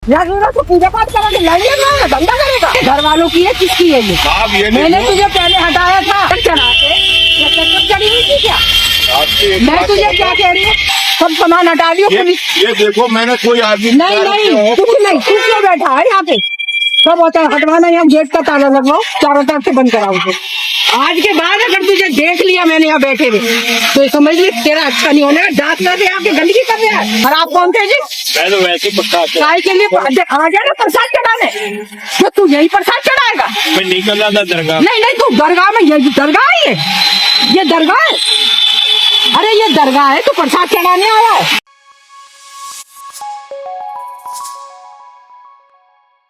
तो पूजा पाठ करा के लड़ लेगा, धंधा करेगा। घर वालों की है, किसकी है ये मैंने तुझे पहले हटाया था चढ़ा के, चढ़ी हुई थी क्या? मैं तुझे क्या कह रही हूँ, सब सामान हटा लियो। ये देखो, मैंने कोई आदमी नहीं कुछ नहीं, कुछ नहीं बैठा है यहाँ पे। सब होता है हटवाना, यहाँ गेट का ताला लगवाओ, चारों तरफ से बंद कराओ। आज के बाद अगर तुझे देख लिया मैंने यहाँ बैठे हुए तो समझ ली तेरा अच्छा नहीं होने। डांट कर रहे आके गंदगी कर रहे हैं। और आप कौन थे जी? मैं तो वैसे पक्का चाय के लिए आ जाना प्रसाद चढ़ाने, तो तू यही प्रसाद चढ़ाएगा? मैं निकल रहा था दरगाह। नहीं तू दरगाह में, ये दरगाह है, ये दरगाह है। अरे ये दरगाह है, तू प्रसाद चढ़ाने आया है।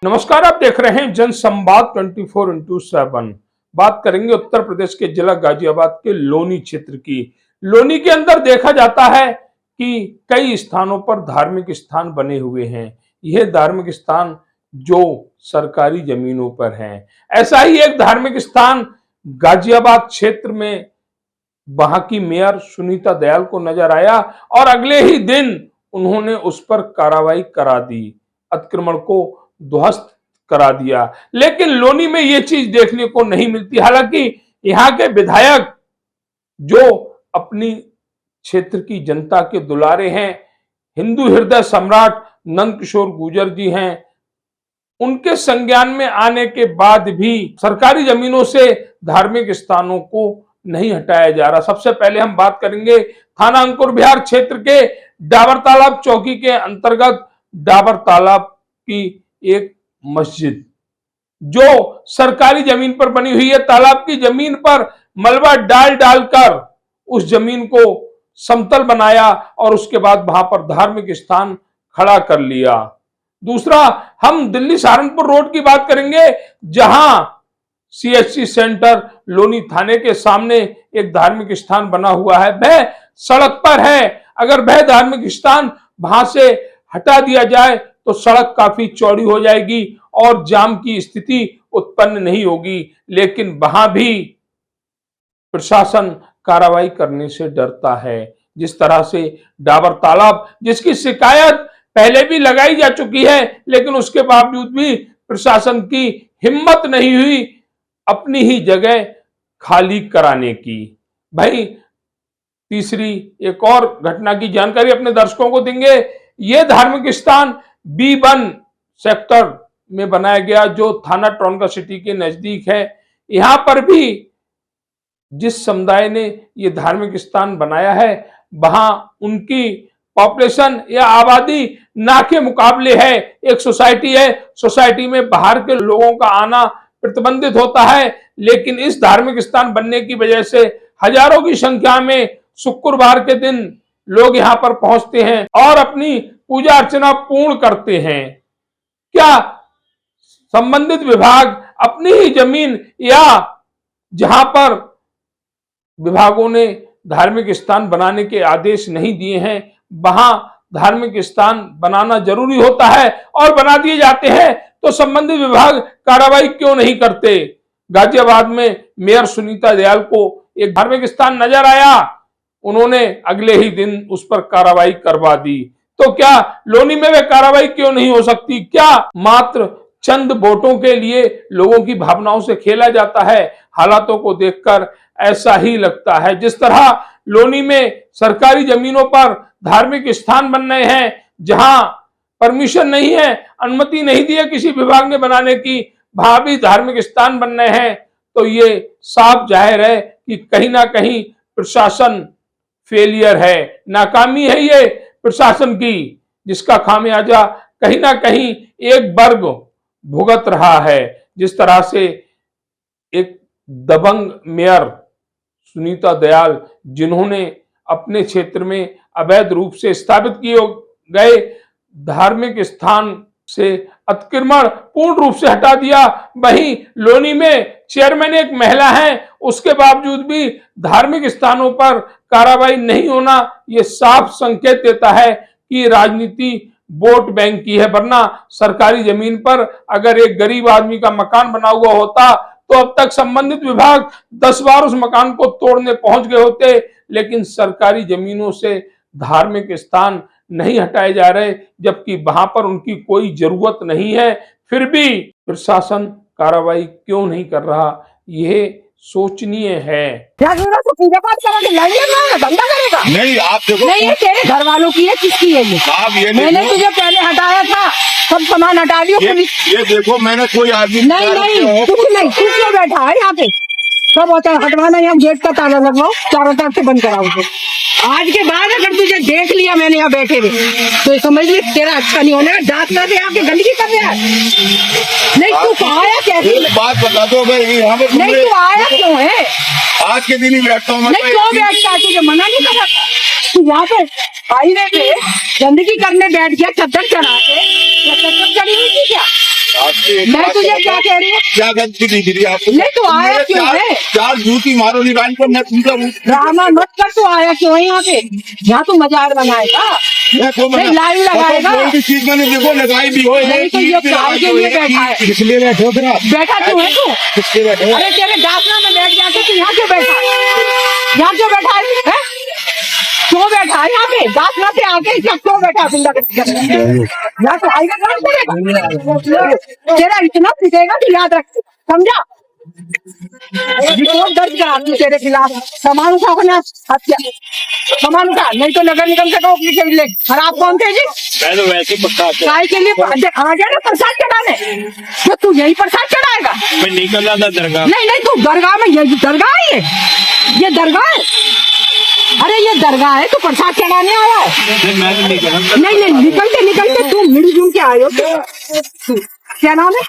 नमस्कार, आप देख रहे हैं जनसंवाद 24x7। बात करेंगे उत्तर प्रदेश के जिला गाजियाबाद के लोनी क्षेत्र की। लोनी के अंदर देखा जाता है कि कई स्थानों पर धार्मिक स्थान बने हुए हैं। यह धार्मिक स्थान जो सरकारी जमीनों पर हैं। ऐसा ही एक धार्मिक स्थान गाजियाबाद क्षेत्र में वहां की मेयर सुनीता दयाल को नजर आया और अगले ही दिन उन्होंने उस पर कार्रवाई करा दी, अतिक्रमण को ध्वस्त करा दिया। लेकिन लोनी में यह चीज देखने को नहीं मिलती। हालांकि यहां के विधायक जो अपनी क्षेत्र की जनता के दुलारे हैं, हिंदू हृदय सम्राट नंदकिशोर गुर्जर जी हैं, उनके संज्ञान में आने के बाद भी सरकारी जमीनों से धार्मिक स्थानों को नहीं हटाया जा रहा। सबसे पहले हम बात करेंगे थाना अंकुर विहार क्षेत्र के डाबर तालाब चौकी के अंतर्गत डाबर तालाब की एक मस्जिद जो सरकारी जमीन पर बनी हुई है। तालाब की जमीन पर मलबा डालकर उस जमीन को समतल बनाया और उसके बाद वहां पर धार्मिक स्थान खड़ा कर लिया। दूसरा, हम दिल्ली सहारनपुर रोड की बात करेंगे, जहां सीएचसी सेंटर लोनी थाने के सामने एक धार्मिक स्थान बना हुआ है। वह सड़क पर है। अगर वह धार्मिक स्थान वहां से हटा दिया जाए तो सड़क काफी चौड़ी हो जाएगी और जाम की स्थिति उत्पन्न नहीं होगी। लेकिन वहां भी प्रशासन कार्रवाई करने से डरता है। जिस तरह से डाबर तालाब, जिसकी शिकायत पहले भी लगाई जा चुकी है, लेकिन उसके बावजूद भी प्रशासन की हिम्मत नहीं हुई अपनी ही जगह खाली कराने की। भाई, तीसरी एक और घटना की जानकारी अपने दर्शकों को देंगे। यह धार्मिक स्थान B1 सेक्टर में बनाया गया जो थाना ट्रोनका सिटी के नजदीक है। यहां पर भी जिस समुदाय ने यह धार्मिक स्थान बनाया है, वहां उनकी पॉपुलेशन या आबादी ना के मुकाबले है। एक सोसाइटी है, सोसाइटी में बाहर के लोगों का आना प्रतिबंधित होता है, लेकिन इस धार्मिक स्थान बनने की वजह से हजारों की संख्या में शुक्रवार के दिन लोग यहां पर पहुंचते हैं और अपनी पूजा अर्चना पूर्ण करते हैं। क्या संबंधित विभाग अपनी ही जमीन या जहां पर विभागों ने धार्मिक स्थान बनाने के आदेश नहीं दिए हैं, वहां धार्मिक स्थान बनाना जरूरी होता है और बना दिए जाते हैं, तो संबंधित विभाग कार्रवाई क्यों नहीं करते? गाजियाबाद में मेयर सुनीता दयाल को एक धार्मिक स्थान नजर आया, उन्होंने अगले ही दिन उस पर कार्रवाई करवा दी। तो क्या लोनी में वे कार्रवाई क्यों नहीं हो सकती? क्या मात्र चंद वोटों के लिए लोगों की भावनाओं से खेला जाता है? हालातों को देखकर ऐसा ही लगता है। जिस तरह लोनी में सरकारी जमीनों पर धार्मिक स्थान बन रहे हैं, जहां परमिशन नहीं है, अनुमति नहीं दी है किसी विभाग ने बनाने की, वहां भी धार्मिक स्थान बन रहे हैं, तो ये साफ जाहिर है कि कहीं ना कहीं प्रशासन फेलियर है, नाकामी है ये प्रशासन की, जिसका खामियाजा कहीं ना कहीं एक वर्ग भुगत रहा है। जिस तरह से एक दबंग मेयर सुनीता दयाल, जिन्होंने अपने क्षेत्र में अवैध रूप से स्थापित किए गए धार्मिक स्थान से अतिक्रमण पूर्ण रूप से हटा दिया, वहीं लोनी में चेयरमैन एक महिला है, उसके बावजूद भी धार्मिक स्थानों पर कार्रवाई नहीं होना, यह साफ संकेत देता है कि राजनीति वोट बैंक की है। वरना सरकारी जमीन पर अगर एक गरीब आदमी का मकान बना हुआ होता तो अब तक संबंधित विभाग 10 बार उस मकान को तोड़ने पहुंच गए होते, लेकिन सरकारी जमीनों से धार्मिक स्थान नहीं हटाए जा रहे, जबकि वहां पर उनकी कोई जरूरत नहीं है, फिर भी प्रशासन कार्रवाई क्यों नहीं कर रहा, यह सोचनीय है। क्या जरूरत है पूजा पाठ करा के लाइन लगाएगा, धंधा करेगा? नहीं आप देखो, नहीं ये तेरे घर वालों की है, किसकी है ये? आप ये मैंने देखो, तुझे पहले हटाया था, सब सामान हटा दियो पुलिस। ये देखो मैंने कोई आदमी नहीं नहीं कुछ नहीं, कुछ नहीं बैठा है यहाँ पे, सब होता है हटवाना, यहाँ गेट का ताला लगवाओ, चारों तरफ से बंद कराओ उसे। आज के बाद अगर तुझे देख लिया मैंने यहाँ बैठे हुए, तो समझ ले तेरा अच्छा नहीं होना है, डांट कर रहे आके गंदगी कर रहे हैं। नहीं तू आया कैसे? एक बात बता दो भाई, यहाँ पे नहीं तू आया क्यों है? आज के दिन ही बैठता हूँ मैं। नहीं क्यों बैठता है? तुझे मना नहीं करा तू यहाँ पे हाईवे पे गंदगी करने बैठ गया, चद्दर चढ़ा के, या चद्दर चढ़ी हुई थी क्या? मैं तुझे क्या कह रही हूँ? क्या गलती नहीं दी आपको? नहीं तू आया क्यों है? चार जूती मारो निकाल कर, मैं तुमसे ड्रामा मत कर, तू आया क्यों है यहाँ पे? यहाँ तू मजाक बनाएगा, नहीं लाइव लगाएगा? कोई भी चीज मैंने देखो लगाई भी हो, नहीं तो ये प्यार के लिए बैठा है। इसलिए बैठो फिर आप। बैठा क्यों है तू? किसके बैठो? अरे तेरे दासना में बैठ जाके तू यहाँ क्यों बैठा है? यहाँ क्यों बैठा है? क्यों बैठा है यहाँ पे? दासना से आके क्या क्यों बैठा है? यहाँ तो हाईवे तेरा इतना पिटेगा कि याद रख, समझा? रिपोर्ट दर्ज करा तू तेरे खिलाफ, सामान उठा अपना हत्या, सामान उठा, नहीं तो नगर निगम से कहो कि ले। खराब कौन थे जी? मैं तो वैसे ही पक्का काय के लिए आ गया ना प्रसाद चढ़ाने, तो तू यही प्रसाद चढ़ाएगा? मैं निकल रहा था दरगाह। नहीं नहीं तू दरगाह में, ये दरगाह है, ये दरगाह है, अरे ये दरगाह है, तू प्रसाद चढ़ाने आया है? मैं तो नहीं करा। नहीं नहीं निकलते निकलते तू मिलजुल के आयो। क्या नाम है?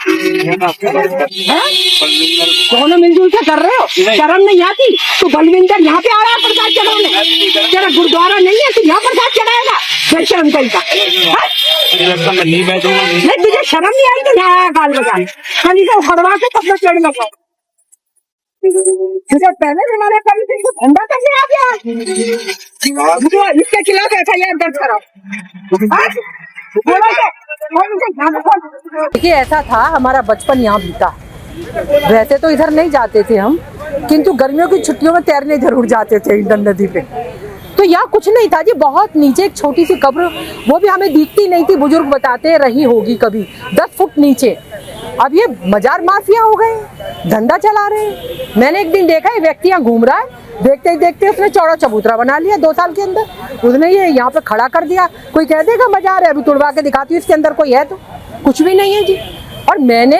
दोनों मिलजुल के कर रहे हो, शर्म नहीं आती? तू बलविंदर यहाँ पे आ रहा है प्रसाद चढ़ाने, तेरा गुरुद्वारा नहीं है, तू यहाँ प्रसाद चढ़ाएगा? फिर शर्म करेगा? नहीं बैठूंगा। नहीं तुझे शर्म नहीं आई तो यहाँ आया गाल बजाने, कहीं से उखड़वा के तब तक चढ़ लगा। तुझे पहले भी मैंने कभी तुझको धंधा करने आ गया, इसके खिलाफ FIR दर्ज कराओ। देखिए ऐसा था, हमारा बचपन यहाँ बीता। वैसे तो इधर नहीं जाते थे हम, किंतु गर्मियों की छुट्टियों में तैरने जरूर जाते थे इंडन नदी पे। तो यहाँ कुछ नहीं था जी, बहुत नीचे एक छोटी सी कब्र, वो भी हमें दिखती नहीं थी, बुजुर्ग बताते रही होगी कभी, 10 फुट नीचे। अब ये मजार माफिया हो गए, धंधा चला रहे हैं। मैंने एक दिन देखा ये व्यक्ति यहाँ घूम रहा है, देखते ही देखते उसने चौड़ा चबूतरा बना लिया 2 साल के अंदर। उसने ये यहाँ पे खड़ा कर दिया। कोई कह देगा मजार है, अभी तुड़वा के दिखाती हूँ इसके अंदर कोई है, तो कुछ भी नहीं है जी। और मैंने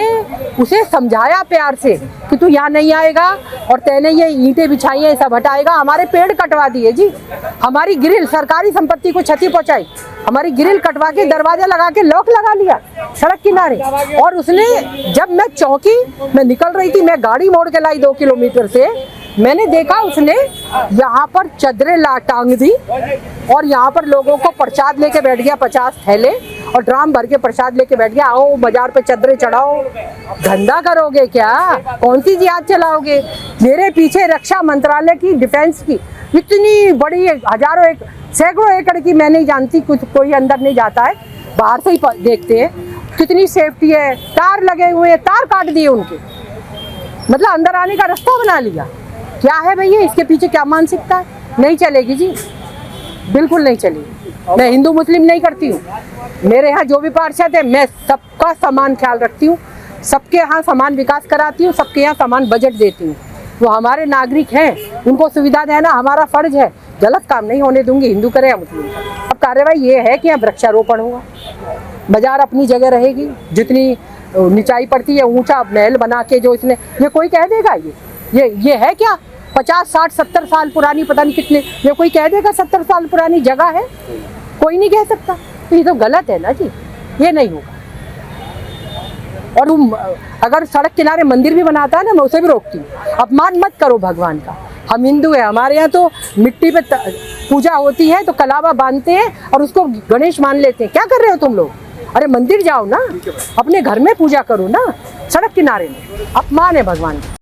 उसे समझाया प्यार से कि तू यहाँ नहीं आएगा, और तेने ये ईंटें बिछाई हैं सब हटाएगा। हमारे पेड़ कटवा दिए जी, हमारी ग्रिल, सरकारी संपत्ति को क्षति पहुंचाई, हमारी ग्रिल कटवा के दरवाजा लगा के लॉक लगा लिया सड़क किनारे। और उसने, जब मैं चौकी मैं निकल रही थी, मैं गाड़ी मोड़ के लाई 2 किलोमीटर से, मैंने देखा उसने यहाँ पर चदरें टांग दी और यहाँ पर लोगों को प्रसाद लेके बैठ गया, 50 थैले और ड्राम भर के प्रसाद लेके बैठ गया। आओ बाजार पे चदरें चढ़ाओ, धंधा करोगे क्या? कौन सी जिहाद चलाओगे? मेरे पीछे रक्षा मंत्रालय की, डिफेंस की इतनी बड़ी, हजारों एक सैकड़ों एकड़ की, मैं नहीं जानती, कुछ कोई अंदर नहीं जाता है, बाहर से ही देखते हैं कितनी सेफ्टी है। तार लगे हुए हैं, तार काट दिए उनके, मतलब अंदर आने का रास्ता बना लिया। क्या है भैया इसके पीछे, क्या मानसिकता है? नहीं चलेगी जी, बिल्कुल नहीं चलेगी। मैं हिंदू मुस्लिम नहीं करती हूँ, मेरे यहाँ जो भी पार्षद है मैं सबका समान ख्याल रखती हूँ, सबके यहाँ समान विकास कराती हूँ, सबके यहाँ समान बजट देती हूँ। वो हमारे नागरिक हैं, उनको सुविधा देना हमारा फर्ज है। गलत काम नहीं होने दूंगी, हिंदू करे या मुस्लिम करे। अब कार्रवाई ये है कि यहाँ वृक्षारोपण होगा, बाजार अपनी जगह रहेगी, जितनी निचाई पड़ती है ऊंचा महल बना के जो इसने, ये कोई कह देगा ये है क्या 50, 60, 70 साल पुरानी, पता नहीं कितने, ये कोई कह देगा 70 साल पुरानी जगह है? कोई नहीं कह सकता। तो ये तो गलत है ना जी, ये नहीं होगा। और तुम अगर सड़क किनारे मंदिर भी बनाता है ना, मैं उसे भी रोकती हूँ। अपमान मत करो भगवान का, हम हिंदू है, हमारे यहाँ तो मिट्टी पे पूजा होती है तो कलावा बांधते हैं और उसको गणेश मान लेते हैं। क्या कर रहे हो तुम लोग? अरे मंदिर जाओ ना, अपने घर में पूजा करो ना, सड़क किनारे में। अपमान है भगवान का।